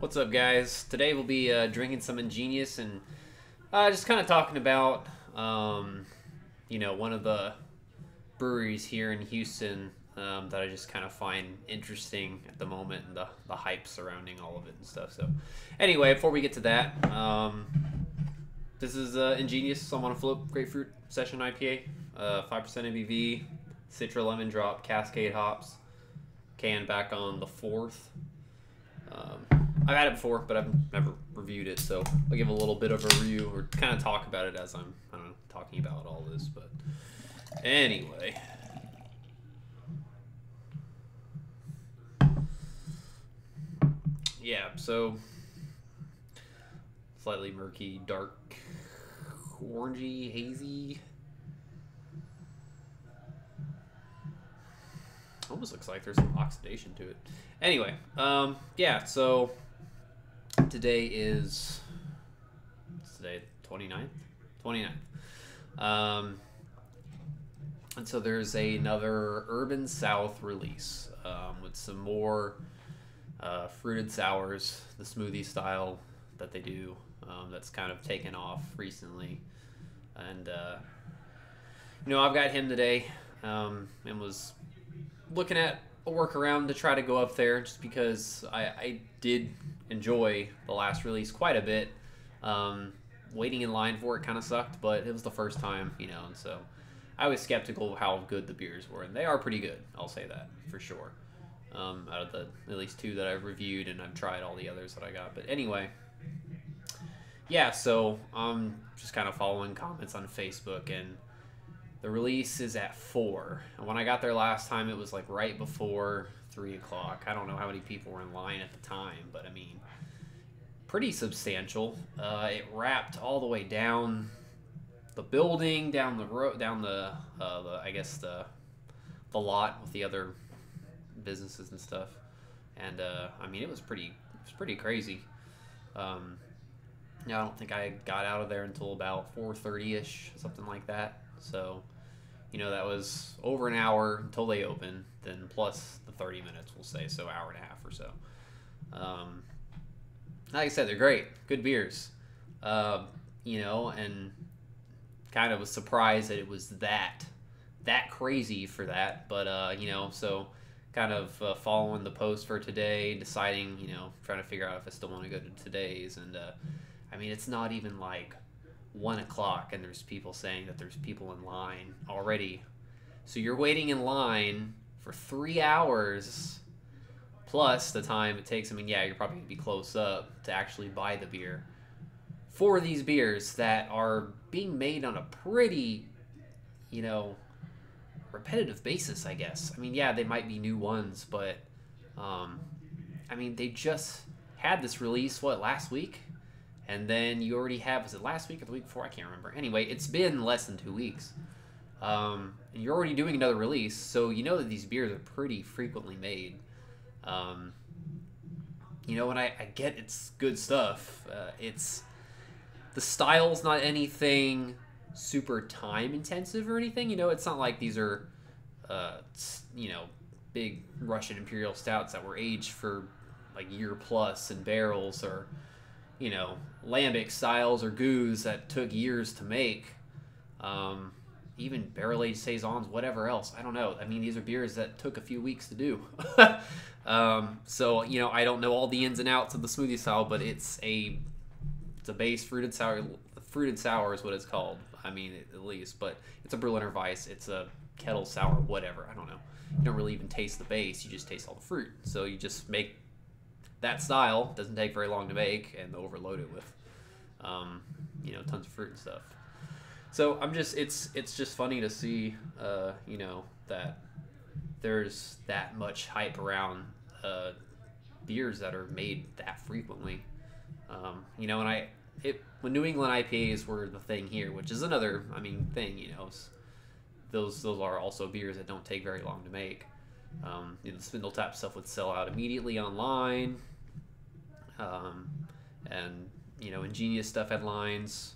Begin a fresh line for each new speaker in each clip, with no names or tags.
What's up, guys? Today we'll be drinking some Ingenious and just kind of talking about, one of the breweries here in Houston that I just kind of find interesting at the moment and the hype surrounding all of it and stuff. So, anyway, before we get to that, this is Ingenious. So I'm on a float grapefruit session IPA, 5% ABV, Citra lemon drop, Cascade hops, can back on the 4th. I've had it before, but I've never reviewed it, so I'll give a little bit of a review or kind of talk about it as I'm, I don't know, talking about all this. But anyway, yeah. So slightly murky, dark, orangey, hazy. Almost looks like there's some oxidation to it. Anyway, yeah. So today is today 29th. 29th. And so there's another Urban South release with some more fruited sours, the smoothie style that they do. That's kind of taken off recently, and I've got him today, and was looking at a workaround to try to go up there, just because I did enjoy the last release quite a bit. Waiting in line for it kind of sucked, but it was the first time, and so I was skeptical of how good the beers were, and they are pretty good. I'll say that for sure. Out of the at least 2 that I've reviewed, and I've tried all the others that I got. But anyway, yeah. So I'm just kind of following comments on Facebook, and the release is at 4. And when I got there last time, it was like right before 3 o'clock. I don't know how many people were in line at the time, but I mean, pretty substantial. It wrapped all the way down the building, down the road, down the I guess the lot with the other businesses and stuff. And I mean, it was pretty crazy. Yeah, I don't think I got out of there until about 4:30ish, something like that. So, that was over an hour until they opened, then plus the 30 minutes, we'll say, so hour and a half or so. Like I said, they're great, good beers. And kind of was surprised that it was that crazy for that. But, so kind of following the post for today, deciding, trying to figure out if I still want to go to today's. And, I mean, it's not even like 1 o'clock and there's people saying that there's people in line already. So you're waiting in line for 3 hours plus the time it takes. I mean, yeah, you're probably going to be close up to actually buy the beer for these beers that are being made on a pretty, repetitive basis, I guess. I mean, yeah, they might be new ones, but I mean, they just had this release, last week? And then you already have, was it last week or the week before? I can't remember. Anyway, it's been less than 2 weeks. And you're already doing another release, so you know that these beers are pretty frequently made. And I get it's good stuff. The style's not anything super time intensive or anything. It's not like these are, big Russian Imperial Stouts that were aged for like year plus in barrels, or lambic styles or goose that took years to make. Even barrel-aged saisons, whatever else. I don't know. I mean, these are beers that took a few weeks to do. So, I don't know all the ins and outs of the smoothie style, but it's a base fruited sour. Fruited sour is what it's called. I mean, at least. But it's a Berliner Weiss. It's a kettle sour, whatever. I don't know. You don't really even taste the base. You just taste all the fruit. So you just make that style. Doesn't take very long to make, and overload it with, tons of fruit and stuff. So it's just funny to see, that there's that much hype around beers that are made that frequently. When New England IPAs were the thing here, which is another, thing, those are also beers that don't take very long to make. The Spindle Tap stuff would sell out immediately online. And Ingenious stuff had lines.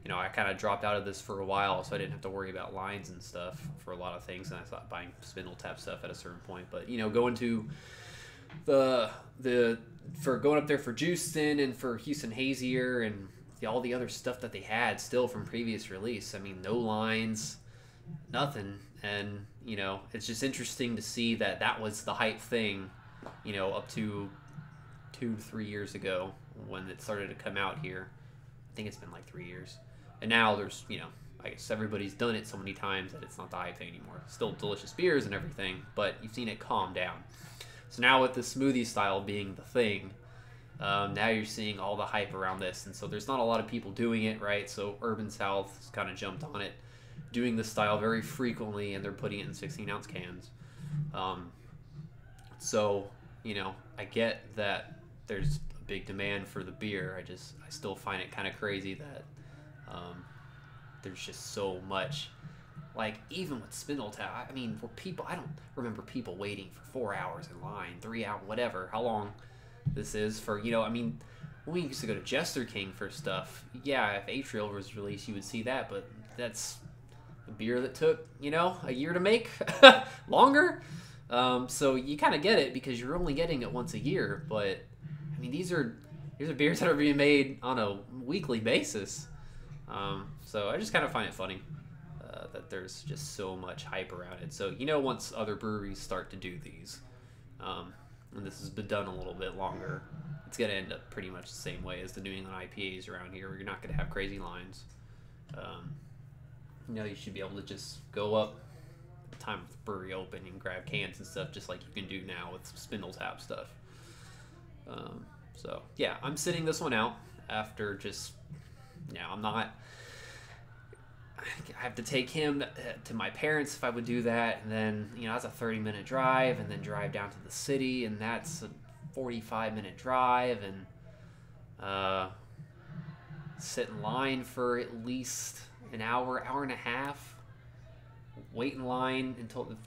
I kind of dropped out of this for a while, so I didn't have to worry about lines and stuff for a lot of things, and I thought buying Spindle Tap stuff at a certain point. But going to the for going up there for Houston and for Houston Hazier and all the other stuff that they had still from previous release. I mean, no lines, nothing. And, you know, it's just interesting to see that that was the hype thing, you know, up to 2 to 3 years ago when it started to come out here. I think it's been like 3 years. And now there's, you know, I guess everybody's done it so many times that it's not the hype thing anymore. Still delicious beers and everything, but you've seen it calm down. So now with the smoothie style being the thing, now you're seeing all the hype around this. And so there's not a lot of people doing it, right? So Urban South has kind of jumped on it, doing this style very frequently, and they're putting it in 16-ounce cans. So, you know, I get that there's a big demand for the beer. I still find it kind of crazy that there's just so much. Like, even with Spindletap, I mean, for people, I don't remember people waiting for 4 hours in line, 3 hours, whatever, how long this is for, you know, I mean, when we used to go to Jester King for stuff, yeah, if Atrial was released, you would see that, but that's a beer that took, you know, a year to make, longer. So you kind of get it because you're only getting it once a year, but, I mean, these are beers that are being made on a weekly basis. So I just kind of find it funny that there's just so much hype around it. So, you know, once other breweries start to do these, and this has been done a little bit longer, it's going to end up pretty much the same way as the New England IPAs around here, where you're not going to have crazy lines. You know, you should be able to just go up at the time of the brewery open and grab cans and stuff, just like you can do now with Spindletap stuff. So, yeah, I'm sitting this one out after just, you know, I have to take him to my parents if I would do that, and then, you know, that's a 30-minute drive, and then drive down to the city, and that's a 45-minute drive, and sit in line for at least an hour, hour and a half, wait in line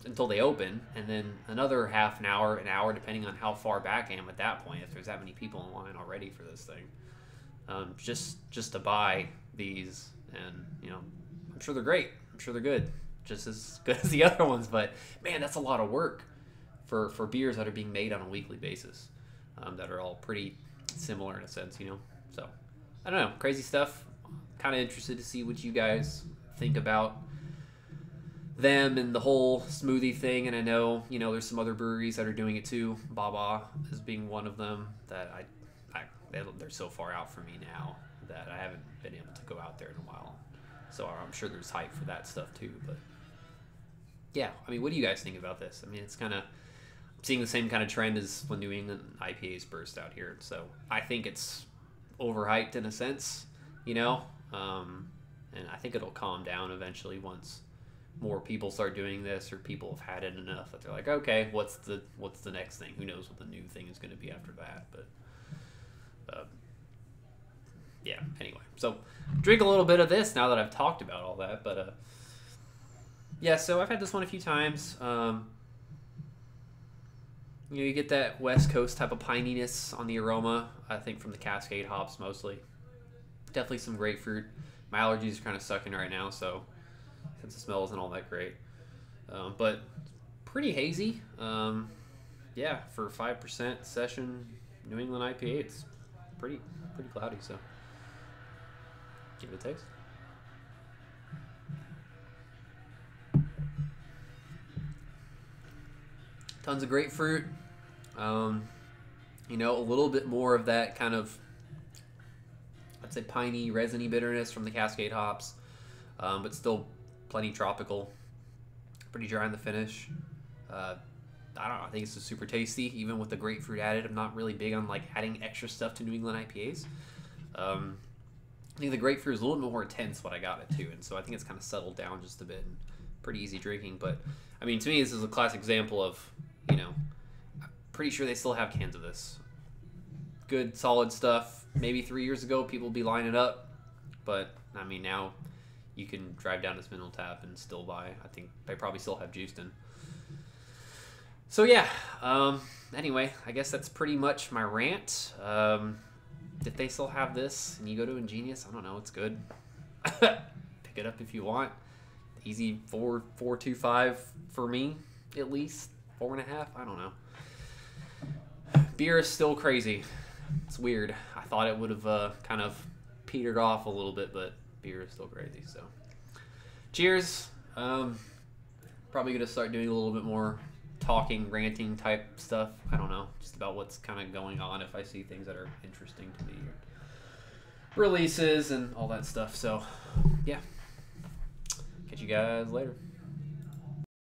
until they open, and then another half an hour, depending on how far back I am at that point, if there's that many people in line already for this thing, just to buy these. And, you know, I'm sure they're great. I'm sure they're good. Just as good as the other ones. But, man, that's a lot of work for beers that are being made on a weekly basis, that are all pretty similar in a sense, you know. So, I don't know. Crazy stuff. Kind of interested to see what you guys think about them and the whole smoothie thing. And I know, you know, there's some other breweries that are doing it too. Baba is being one of them that they're so far out for me now that I haven't been able to go out there in a while. So I'm sure there's hype for that stuff too. But yeah, I mean, what do you guys think about this? I mean, it's kind of seeing the same kind of trend as when New England IPAs burst out here. So I think it's overhyped in a sense, you know, and I think it'll calm down eventually once more people start doing this, or people have had it enough that they're like, okay, what's the next thing? Who knows what the new thing is going to be after that? But yeah, anyway, so drink a little bit of this now that I've talked about all that. But yeah, so I've had this one a few times. You know, you get that West Coast type of pininess on the aroma, I think, from the Cascade hops mostly. Definitely some grapefruit. My allergies are kind of sucking right now, so since the smell isn't all that great. But pretty hazy. Yeah, for 5% session New England IPA, it's pretty cloudy, so give it a taste. Tons of grapefruit. You know, a little bit more of that kind of, I'd say, piney, resiny bitterness from the Cascade hops, but still plenty tropical. Pretty dry in the finish. I don't know, I think it's just super tasty, even with the grapefruit added. I'm not really big on like adding extra stuff to New England IPAs. I think the grapefruit is a little bit more intense when I got it too, and so I think it's kind of settled down just a bit and pretty easy drinking. But I mean, to me, this is a classic example of, you know, I'm pretty sure they still have cans of this. Good, solid stuff. Maybe 3 years ago, people would be lining up, but I mean, now you can drive down to Spindletap and still buy. I think they probably still have Houston. So yeah, anyway, I guess that's pretty much my rant. If they still have this and you go to Ingenious, I don't know, it's good. Pick it up if you want. Easy 4.25 for me, at least 4.5. I don't know. Beer is still crazy. It's weird. I thought it would have kind of petered off a little bit, but beer is still crazy. So, cheers. Probably gonna start doing a little bit more talking, ranting type stuff. I don't know, just about what's kind of going on if I see things that are interesting to me, releases and all that stuff. So, yeah. Catch you guys later.